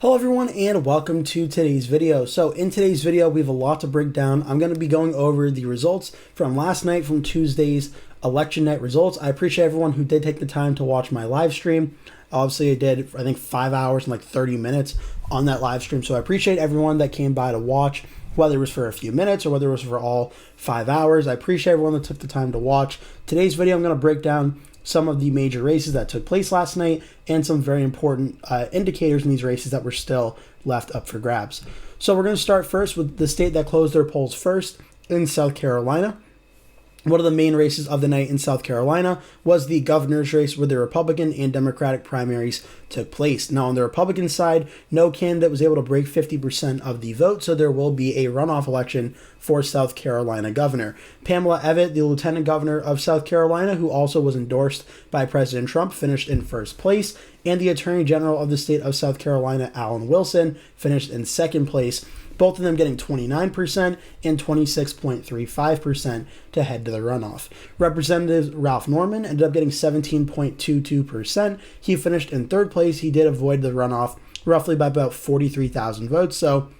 Hello everyone and welcome to today's video. So in today's video we have a lot to break down. I'm going to be going over the results from last night, from Tuesday's election night results. I appreciate everyone who did take the time to watch my live stream. Obviously I did, I think 5 hours and like 30 minutes on that live stream. So I appreciate everyone that came by to watch, whether it was for a few minutes or whether it was for all 5 hours. I appreciate everyone that took the time to watch. Today's video I'm going to break down some of the major races that took place last night and some very important indicators in these races that were still left up for grabs. So we're going to start first with the state that closed their polls first in South Carolina. One of the main races of the night in South Carolina was the governor's race, where the Republican and Democratic primaries took place. Now, on the Republican side, no candidate was able to break 50% of the vote, so there will be a runoff election for South Carolina governor. Pamela, the lieutenant governor of South Carolina, who also was endorsed by President Trump, finished in first place, and the Attorney General of the state of South Carolina, Alan Wilson, finished in second place, both of them getting 29% and 26.35% to head to the runoff. Representative Ralph Norman ended up getting 17.22%. He finished in third place. He did avoid the runoff roughly by about 43,000 votes. So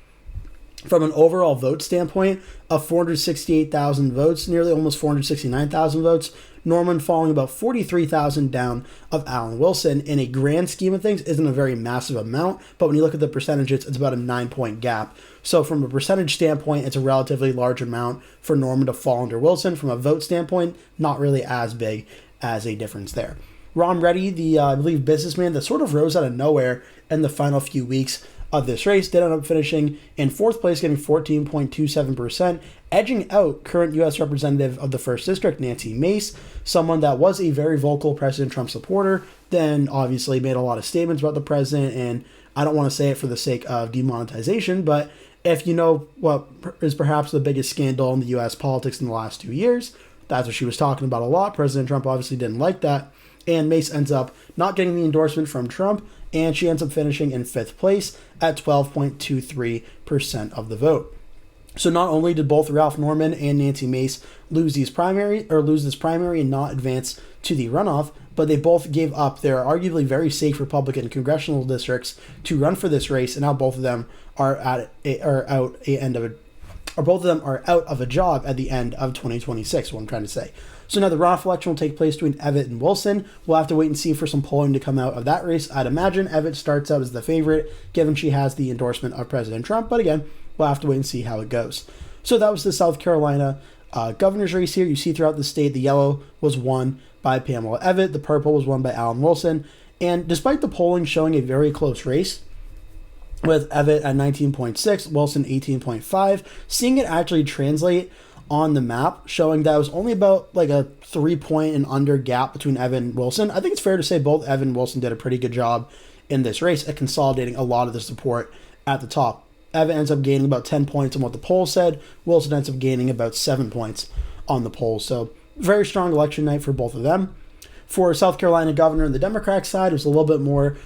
from an overall vote standpoint of 468,000 votes, nearly almost 469,000 votes, Norman falling about 43,000 down of Alan Wilson. In a grand scheme of things, isn't a very massive amount, but when you look at the percentages, it's about a 9-point gap. So from a percentage standpoint, it's a relatively large amount for Norman to fall under Wilson. From a vote standpoint, not really as big as a difference there. Rom Reddy, the I believe businessman that sort of rose out of nowhere in the final few weeks of this race, did end up finishing in fourth place, getting 14.27%, edging out current U.S. Representative of the 1st District, Nancy Mace, someone that was a very vocal President Trump supporter, then obviously made a lot of statements about the president, and I don't want to say it for the sake of demonetization, but if you know what is perhaps the biggest scandal in the U.S. politics in the last 2 years, that's what she was talking about a lot. President Trump obviously didn't like that, and Mace ends up not getting the endorsement from Trump, and she ends up finishing in fifth place at 12.23% of the vote. So not only did both Ralph Norman and Nancy Mace lose this primary and not advance to the runoff, but they both gave up their arguably very safe Republican congressional districts to run for this race, and now both of them are out of a job at the end of 2026. What I'm trying to say. So now the runoff election will take place between Evette and Wilson. We'll have to wait and see for some polling to come out of that race. I'd imagine Evette starts out as the favorite, given she has the endorsement of President Trump. But again, we'll have to wait and see how it goes. So that was the South Carolina governor's race here. You see throughout the state, the yellow was won by Pamela Evette. The purple was won by Alan Wilson. And despite the polling showing a very close race, with Evette at 19.6, Wilson 18.5, seeing it actually translate on the map, showing that it was only about like a 3-point and under gap between Evette and Wilson. I think it's fair to say both Evette and Wilson did a pretty good job in this race at consolidating a lot of the support at the top. Evette ends up gaining about 10 points on what the poll said. Wilson ends up gaining about 7 points on the poll. So very strong election night for both of them. For South Carolina governor on the Democratic side, it was a little bit more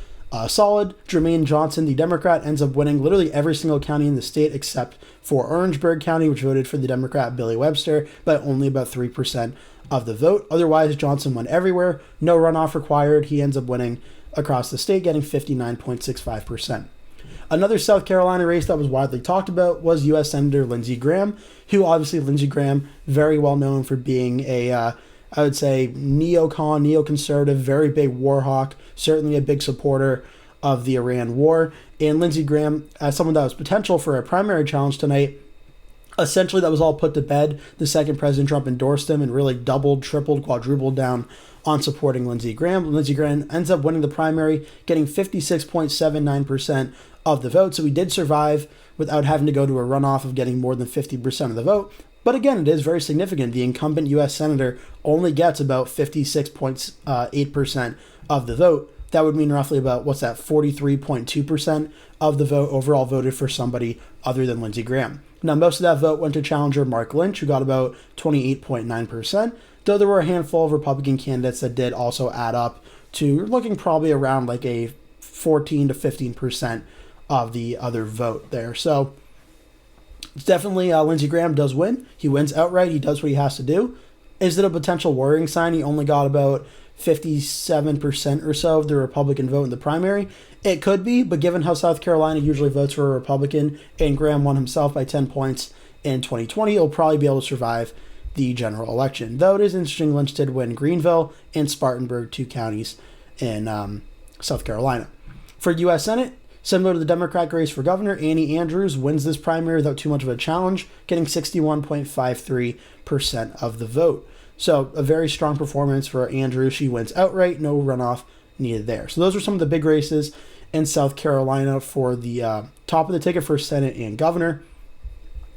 solid. Jermaine Johnson, the Democrat, ends up winning literally every single county in the state except for Orangeburg County, which voted for the Democrat Billy Webster, but only about 3% of the vote. Otherwise, Johnson won everywhere. No runoff required. He ends up winning across the state, getting 59.65%. Another South Carolina race that was widely talked about was U.S. Senator Lindsay Graham, who obviously Lindsey Graham, very well known for being a I would say neoconservative, very big war hawk, certainly a big supporter of the Iran war. And Lindsey Graham, as someone that was potential for a primary challenge tonight, essentially that was all put to bed the second President Trump endorsed him and really doubled, tripled, quadrupled down on supporting Lindsey Graham. Lindsey Graham ends up winning the primary, getting 56.79% of the vote. So he did survive without having to go to a runoff of getting more than 50% of the vote. But again, it is very significant. The incumbent U.S. Senator only gets about 56.8% of the vote. That would mean roughly about, 43.2% of the vote overall voted for somebody other than Lindsey Graham. Now, most of that vote went to challenger Mark Lynch, who got about 28.9%, though there were a handful of Republican candidates that did also add up to looking probably around like a 14 to 15% of the other vote there. So it's definitely Lindsey Graham does win. He wins outright. He does what he has to do. Is it a potential worrying sign? He only got about 57% or so of the Republican vote in the primary. It could be, but given how South Carolina usually votes for a Republican, and Graham won himself by 10 points in 2020, he'll probably be able to survive the general election. Though it is interesting, Lynch did win Greenville and Spartanburg, 2 counties in South Carolina. For U.S. Senate, similar to the Democratic race for governor, Annie Andrews wins this primary without too much of a challenge, getting 61.53% of the vote. So a very strong performance for Andrews. She wins outright, no runoff needed there. So those are some of the big races in South Carolina for the top of the ticket for Senate and governor.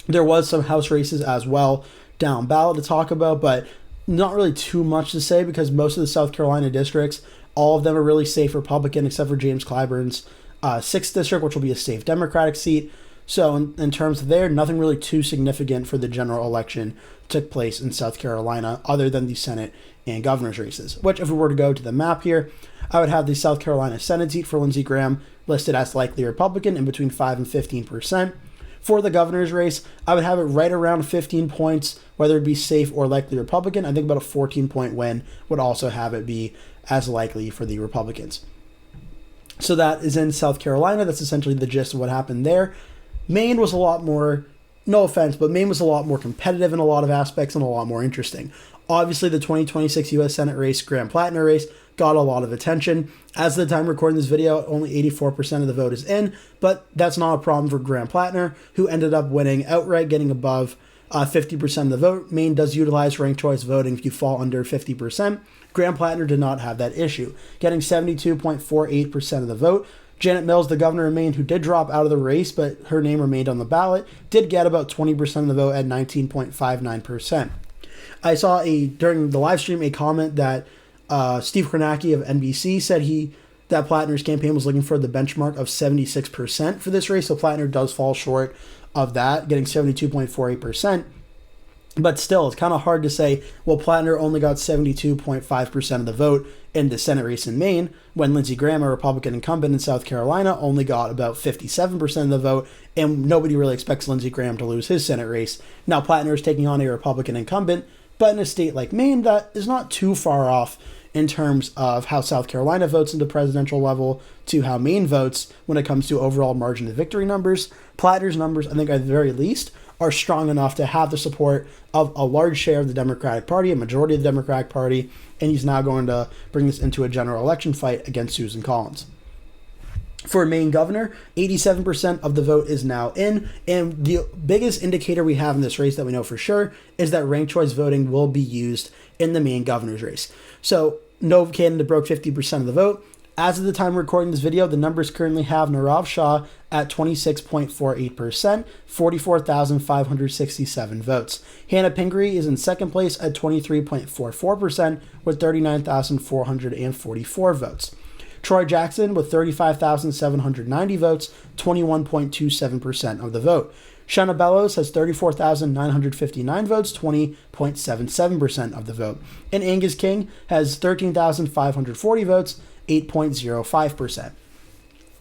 There was some House races as well down ballot to talk about, but not really too much to say because most of the South Carolina districts, all of them are really safe Republican except for James Clyburn's 6th district, which will be a safe Democratic seat. So in terms of there, nothing really too significant for the general election took place in South Carolina other than the Senate and governor's races, which if we were to go to the map here, I would have the South Carolina Senate seat for Lindsey Graham listed as likely Republican in between 5 and 15%. For the governor's race, I would have it right around 15 points, whether it be safe or likely Republican. I think about a 14-point win would also have it be as likely for the Republicans. So that is in South Carolina. That's essentially the gist of what happened there. Maine was a lot more, no offense, but Maine was a lot more competitive in a lot of aspects and a lot more interesting. Obviously, the 2026 U.S. Senate race, Graham Platner race, got a lot of attention. As of the time recording this video, only 84% of the vote is in, but that's not a problem for Graham Platner, who ended up winning outright, getting above 50% of the vote. Maine does utilize ranked choice voting if you fall under 50%. Graham Platner did not have that issue, getting 72.48% of the vote. Janet Mills, the governor of Maine, who did drop out of the race, but her name remained on the ballot, did get about 20% of the vote at 19.59%. I saw during the live stream a comment that Steve Kornacki of NBC said that Platner's campaign was looking for the benchmark of 76% for this race, so Platner does fall short of that, getting 72.48%. But still, it's kind of hard to say, well, Platner only got 72.5% of the vote in the Senate race in Maine, when Lindsey Graham, a Republican incumbent in South Carolina, only got about 57% of the vote, and nobody really expects Lindsey Graham to lose his Senate race. Now, Platner is taking on a Republican incumbent, but in a state like Maine, that is not too far off in terms of how South Carolina votes in the presidential level to how Maine votes when it comes to overall margin of victory numbers. Platner's numbers, I think at the very least, are strong enough to have the support of a large share of the Democratic Party, a majority of the Democratic Party, and he's now going to bring this into a general election fight against Susan Collins. For Maine governor, 87% of the vote is now in, and the biggest indicator we have in this race that we know for sure is that ranked choice voting will be used in the Maine governor's race. So no candidate broke 50% of the vote. As of the time of recording this video, the numbers currently have Nirav Shah at 26.48%, 44,567 votes. Hannah Pingree is in second place at 23.44% with 39,444 votes. Troy Jackson with 35,790 votes, 21.27% of the vote. Shenna Bellows has 34,959 votes, 20.77% of the vote. And Angus King has 13,540 votes, 8.05%.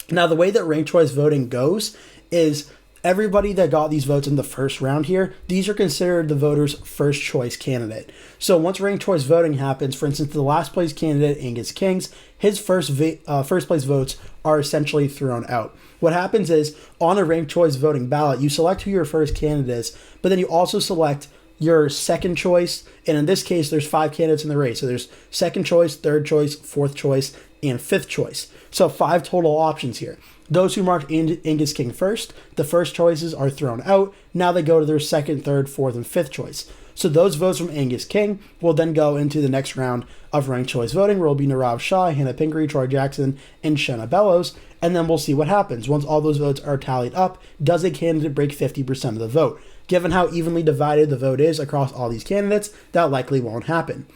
Now, the way that ranked choice voting goes is everybody that got these votes in the first round here, these are considered the voter's first choice candidate. So once ranked choice voting happens, for instance, the last place candidate, Angus King's, his first place votes are essentially thrown out. What happens is on a ranked choice voting ballot, you select who your first candidate is, but then you also select your second choice. And in this case, there's 5 candidates in the race. So there's second choice, third choice, fourth choice, and fifth choice. So 5 total options here. Those who marked Angus King first, the first choices are thrown out. Now they go to their second, third, fourth, and fifth choice. So those votes from Angus King will then go into the next round of ranked choice voting, where it will be Nirav Shah, Hannah Pingree, Troy Jackson, and Shenna Bellows. And then we'll see what happens. Once all those votes are tallied up, does a candidate break 50% of the vote? Given how evenly divided the vote is across all these candidates, that likely won't happen.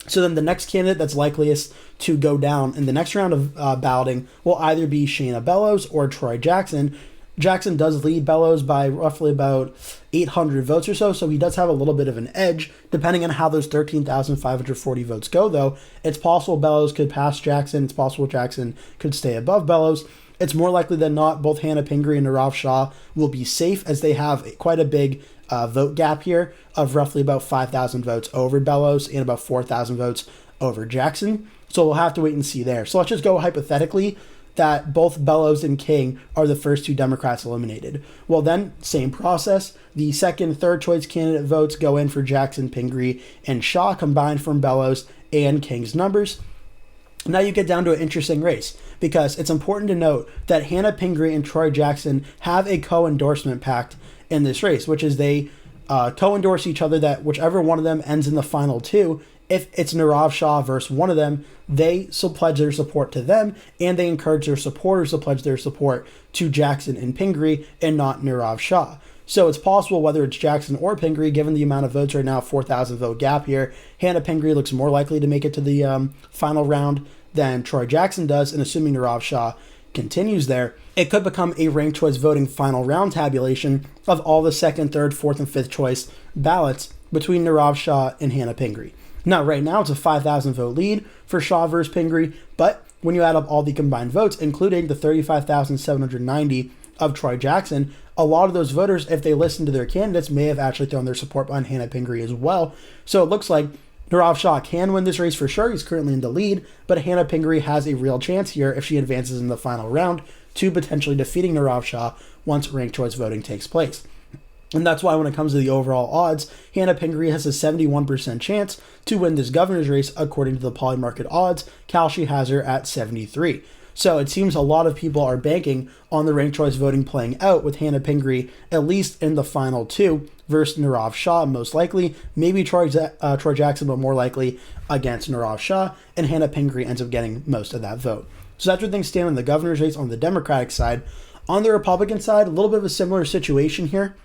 So then the next candidate that's likeliest to go down in the next round of balloting will either be Shenna Bellows or Troy Jackson. Jackson does lead Bellows by roughly about 800 votes or so he does have a little bit of an edge. Depending on how those 13,540 votes go, though, it's possible Bellows could pass Jackson. It's possible Jackson could stay above Bellows. It's more likely than not both Hannah Pingree and Nirav Shah will be safe, as they have quite a big vote gap here of roughly about 5,000 votes over Bellows and about 4,000 votes over Jackson. So we'll have to wait and see there. So let's just go hypothetically that both Bellows and King are the first two Democrats eliminated. Well, then, same process. The second, third choice candidate votes go in for Jackson, Pingree, and Shah combined from Bellows and King's numbers. Now you get down to an interesting race because it's important to note that Hannah Pingree and Troy Jackson have a co-endorsement pact in this race, which is they co-endorse each other that whichever one of them ends in the final two, if it's Nirav Shah versus one of them, they pledge their support to them, and they encourage their supporters to pledge their support to Jackson and Pingree and not Nirav Shah. So it's possible whether it's Jackson or Pingree, given the amount of votes right now, 4,000 vote gap here, Hannah Pingree looks more likely to make it to the final round than Troy Jackson does, and assuming Nirav Shah continues there, it could become a ranked choice voting final round tabulation of all the second, third, fourth, and fifth choice ballots between Nirav Shah and Hannah Pingree. Now, right now, it's a 5,000 vote lead for Shah versus Pingree, but when you add up all the combined votes, including the 35,790 of Troy Jackson, a lot of those voters, if they listen to their candidates, may have actually thrown their support behind Hannah Pingree as well. So it looks like Nirav Shah can win this race for sure. He's currently in the lead, but Hannah Pingree has a real chance here if she advances in the final round to potentially defeating Nirav Shah once ranked choice voting takes place. And that's why when it comes to the overall odds, Hannah Pingree has a 71% chance to win this governor's race according to the Polymarket odds. Kalshi has her at 73. So it seems a lot of people are banking on the ranked choice voting playing out with Hannah Pingree at least in the final two versus Nirav Shah, most likely. Maybe Troy Jackson, but more likely against Nirav Shah, and Hannah Pingree ends up getting most of that vote. So that's where things stand on the governor's race on the Democratic side. On the Republican side, a little bit of a similar situation here.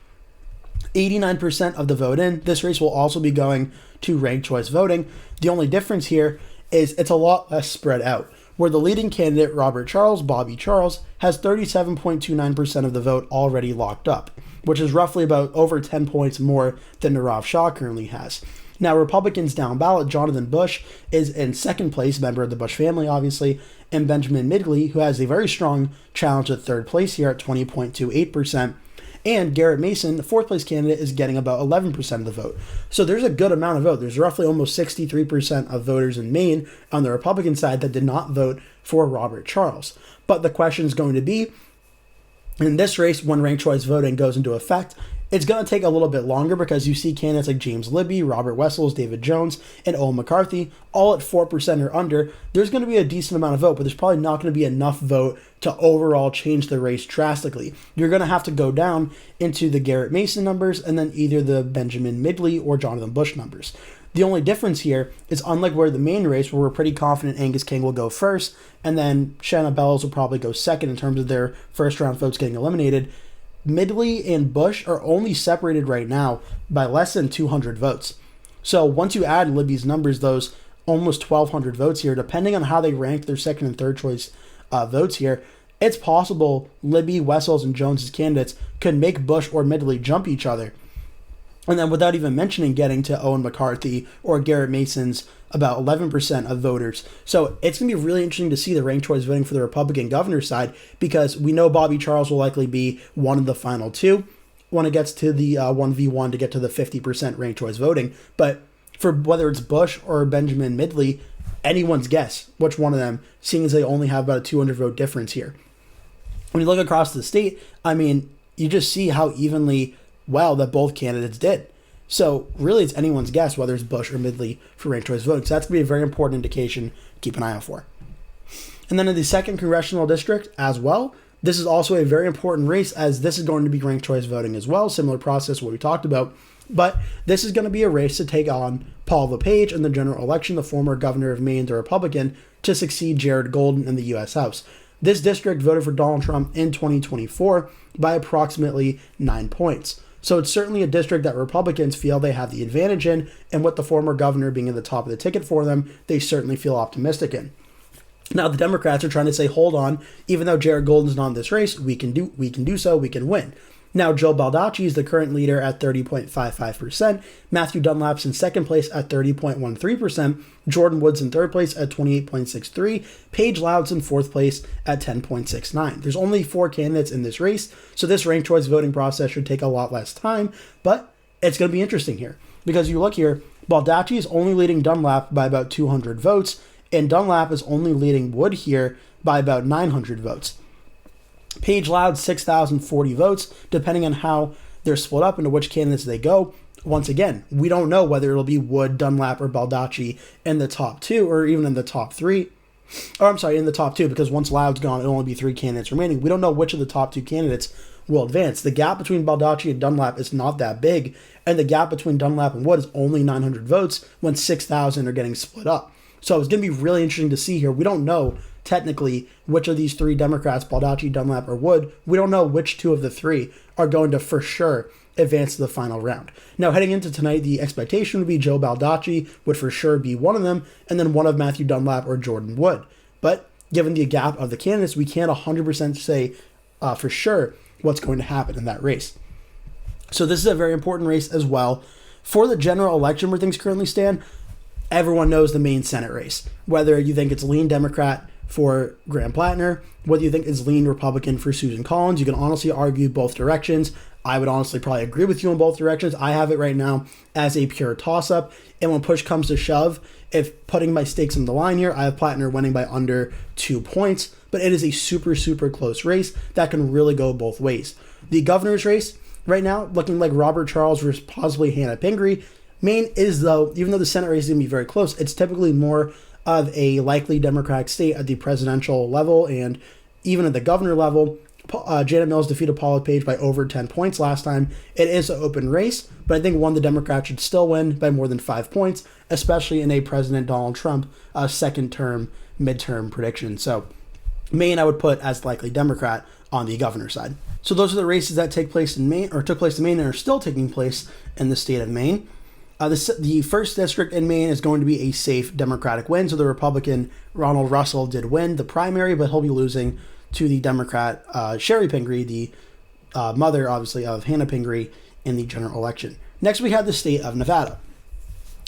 89% of the vote in. This race will also be going to ranked choice voting. The only difference here is it's a lot less spread out, where the leading candidate, Bobby Charles, has 37.29% of the vote already locked up, which is roughly about over 10 points more than Nirav Shah currently has. Now, Republicans down ballot, Jonathan Bush is in second place, member of the Bush family, obviously, and Benjamin Midgley, who has a very strong challenge at third place here at 20.28%. And Garrett Mason, the fourth place candidate, is getting about 11% of the vote. So there's a good amount of vote. There's roughly almost 63% of voters in Maine on the Republican side that did not vote for Robert Charles. But the question is going to be, in this race, when ranked choice voting goes into effect, it's going to take a little bit longer because you see candidates like James Libby, Robert Wessels, David Jones, and Owen McCarthy all at 4% or under. There's going to be a decent amount of vote, but there's probably not going to be enough vote to overall change the race drastically. You're going to have to go down into the Garrett Mason numbers and then either the Benjamin Midgley or Jonathan Bush numbers. The only difference here is, unlike where the main race, where we're pretty confident Angus King will go first, and then Shenna Bellows will probably go second in terms of their first round votes getting eliminated, Midgley and Bush are only separated right now by less than 200 votes. So once you add Libby's numbers, those almost 1,200 votes here, depending on how they rank their second and third choice votes here, it's possible Libby, Wessels, and Jones's candidates could make Bush or Midgley jump each other. And then without even mentioning getting to Owen McCarthy or Garrett Mason's about 11% of voters. So it's going to be really interesting to see the ranked choice voting for the Republican governor side, because we know Bobby Charles will likely be one of the final two when it gets to the 1v1 to get to the 50% ranked choice voting. But for whether it's Bush or Benjamin Midgley, anyone's guess which one of them, seeing as they only have about a 200 vote difference here. When you look across the state, I mean, you just see how evenly well that both candidates did. So really, it's anyone's guess whether it's Bush or Midgley for ranked choice voting. So that's going to be a very important indication to keep an eye out for. And then in the second congressional district as well, this is also a very important race, as this is going to be ranked choice voting as well. Similar process what we talked about. But this is going to be a race to take on Paul LePage in the general election, the former governor of Maine, the Republican, to succeed Jared Golden in the U.S. House. This district voted for Donald Trump in 2024 by approximately 9 points. So it's certainly a district that Republicans feel they have the advantage in, and with the former governor being at the top of the ticket for them, they certainly feel optimistic in. Now the Democrats are trying to say, hold on, even though Jared Golden's not in this race, we can do so, we can win. Now Joe Baldacci is the current leader at 30.55%, Matthew Dunlap's in second place at 30.13%, Jordan Woods in third place at 28.63%, Paige Loud's in fourth place at 10.69%. There's only 4 candidates in this race, so this ranked choice voting process should take a lot less time, but it's going to be interesting here. Because you look here, Baldacci is only leading Dunlap by about 200 votes, and Dunlap is only leading Wood here by about 900 votes. Page Loud, 6,040 votes, depending on how they're split up into which candidates they go. Once again, we don't know whether it'll be Wood, Dunlap, or Baldacci in the top two, or even in the top three. Or I'm sorry, in the top two, because once Loud's gone, it'll only be 3 candidates remaining. We don't know which of the top 2 candidates will advance. The gap between Baldacci and Dunlap is not that big, and the gap between Dunlap and Wood is only 900 votes when 6,000 are getting split up. So it's going to be really interesting to see here. We don't know technically which of these 3 Democrats, Baldacci, Dunlap, or Wood, we don't know which 2 of the 3 are going to for sure advance to the final round. Now, heading into tonight, the expectation would be Joe Baldacci would for sure be one of them, and then one of Matthew Dunlap or Jordan Wood. But given the gap of the candidates, we can't 100% say for sure what's going to happen in that race. So this is a very important race as well. For the general election where things currently stand, everyone knows the Maine Senate race. Whether you think it's lean Democrat for Graham Platner, whether you think it's lean Republican for Susan Collins, you can honestly argue both directions. I would honestly probably agree with you in both directions. I have it right now as a pure toss-up. And when push comes to shove, if putting my stakes on the line here, I have Platner winning by under 2 points. But it is a super, super close race that can really go both ways. The governor's race right now, looking like Robert Charles versus possibly Hannah Pingree. Maine is, though, even though the Senate race is going to be very close, it's typically more of a likely Democratic state at the presidential level and even at the governor level. Janet Mills defeated Paula Page by over 10 points last time. It is an open race, but I think one, the Democrats should still win by more than 5 points, especially in a President Donald Trump second term midterm prediction. So Maine I would put as likely Democrat on the governor side. So those are the races that take place in Maine, or took place in Maine and are still taking place in the state of Maine. The first district in Maine is going to be a safe Democratic win. So the Republican Ronald Russell did win the primary, but he'll be losing to the Democrat Sherry Pingree, the mother, obviously, of Hannah Pingree in the general election. Next, we have the state of Nevada.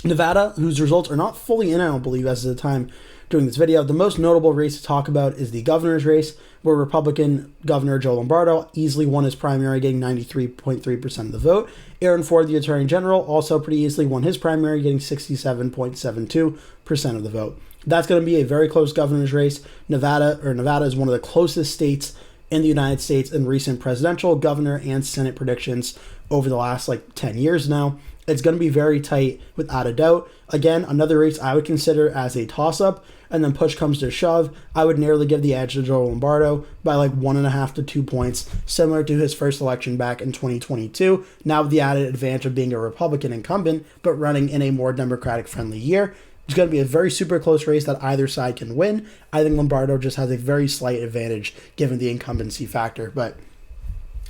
Nevada, whose results are not fully in, I don't believe, as of the time doing this video. The most notable race to talk about is the governor's race, where Republican Governor Joe Lombardo easily won his primary, getting 93.3% of the vote. Aaron Ford, the Attorney General, also pretty easily won his primary, getting 67.72% of the vote. That's going to be a very close governor's race. Nevada is one of the closest states in the United States in recent presidential, governor, and Senate predictions over the last 10 years now. It's going to be very tight without a doubt. Again, another race I would consider as a toss-up, and then push comes to shove, I would nearly give the edge to Joe Lombardo by 1.5 to 2 points, similar to his first election back in 2022, now with the added advantage of being a Republican incumbent, but running in a more Democratic-friendly year. It's going to be a very super close race that either side can win. I think Lombardo just has a very slight advantage given the incumbency factor, but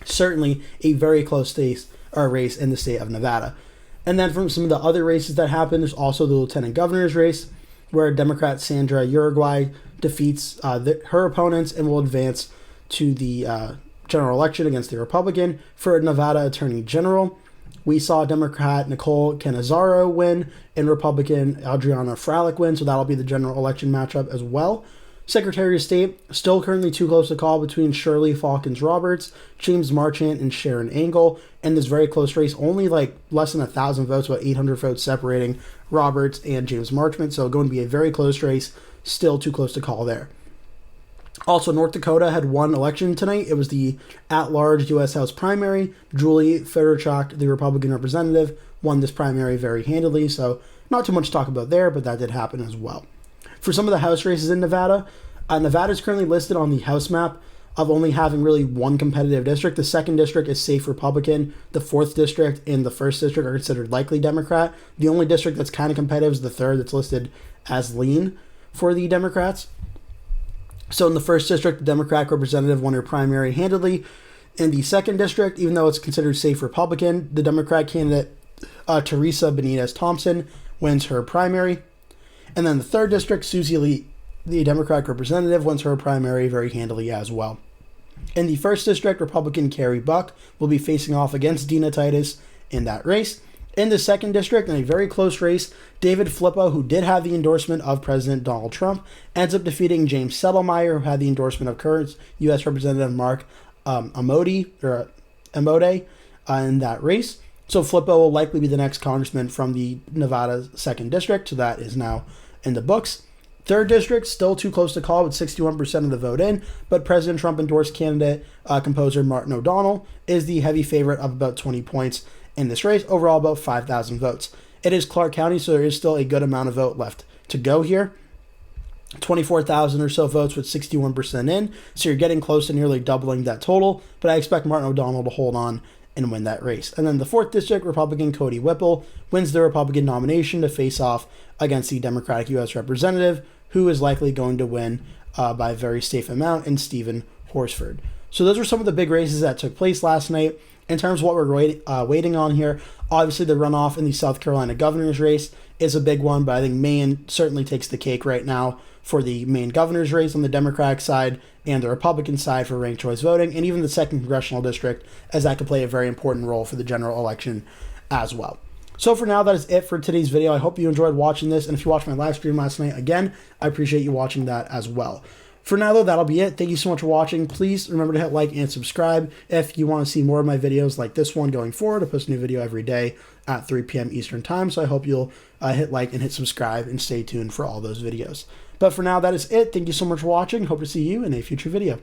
certainly a very close race in the state of Nevada. And then from some of the other races that happened, there's also the lieutenant governor's race, where Democrat Sandra Uruguay defeats her opponents and will advance to the general election against the Republican. For Nevada Attorney General, we saw Democrat Nicole Cannizzaro win and Republican Adriana Fralick win, so that'll be the general election matchup as well. Secretary of State, still currently too close to call between Shirley Falkins Roberts, James Marchant, and Sharon Angle. In this very close race, only less than 1,000 votes, about 800 votes separating Roberts and James Marchant. So going to be a very close race, still too close to call there. Also, North Dakota had one election tonight. It was the at-large U.S. House primary. Julie Federchuk, the Republican representative, won this primary very handily. So not too much to talk about there, but that did happen as well. For some of the House races in Nevada, Nevada is currently listed on the House map of only having really one competitive district. The second district is safe Republican. The fourth district and the first district are considered likely Democrat. The only district that's kind of competitive is the third, that's listed as lean for the Democrats. So in the first district, the Democratic representative won her primary handily. In the second district, even though it's considered safe Republican, the Democrat candidate Teresa Benitez Thompson wins her primary. And then the third district, Susie Lee, the Democratic representative, wins her primary very handily as well. In the first district, Republican Carrie Buck will be facing off against Dina Titus in that race. In the second district, in a very close race, David Flippo, who did have the endorsement of President Donald Trump, ends up defeating James Settlemeyer, who had the endorsement of current U.S. Representative Mark Amode in that race. So Flippo will likely be the next congressman from the Nevada 2nd District, so that is now in the books. 3rd District, still too close to call with 61% of the vote in, but President Trump endorsed candidate, composer Martin O'Donnell, is the heavy favorite of about 20 points in this race, overall about 5,000 votes. It is Clark County, so there is still a good amount of vote left to go here. 24,000 or so votes with 61% in, so you're getting close to nearly doubling that total, but I expect Martin O'Donnell to hold on and win that race. And then the 4th District, Republican Cody Whipple wins the Republican nomination to face off against the Democratic U.S. Representative, who is likely going to win by a very safe amount, in Stephen Horsford. So those were some of the big races that took place last night. In terms of what we're waiting on here, obviously the runoff in the South Carolina governor's race is a big one, but I think Maine certainly takes the cake right now for the Maine governor's race on the Democratic side and the Republican side for ranked choice voting, and even the 2nd Congressional District, as that could play a very important role for the general election as well. So for now, that is it for today's video. I hope you enjoyed watching this, and if you watched my live stream last night, again, I appreciate you watching that as well. For now, though, that'll be it. Thank you so much for watching. Please remember to hit like and subscribe if you want to see more of my videos like this one going forward. I post a new video every day at 3 p.m. Eastern Time, so I hope you'll hit like and hit subscribe and stay tuned for all those videos. But for now, that is it. Thank you so much for watching. Hope to see you in a future video.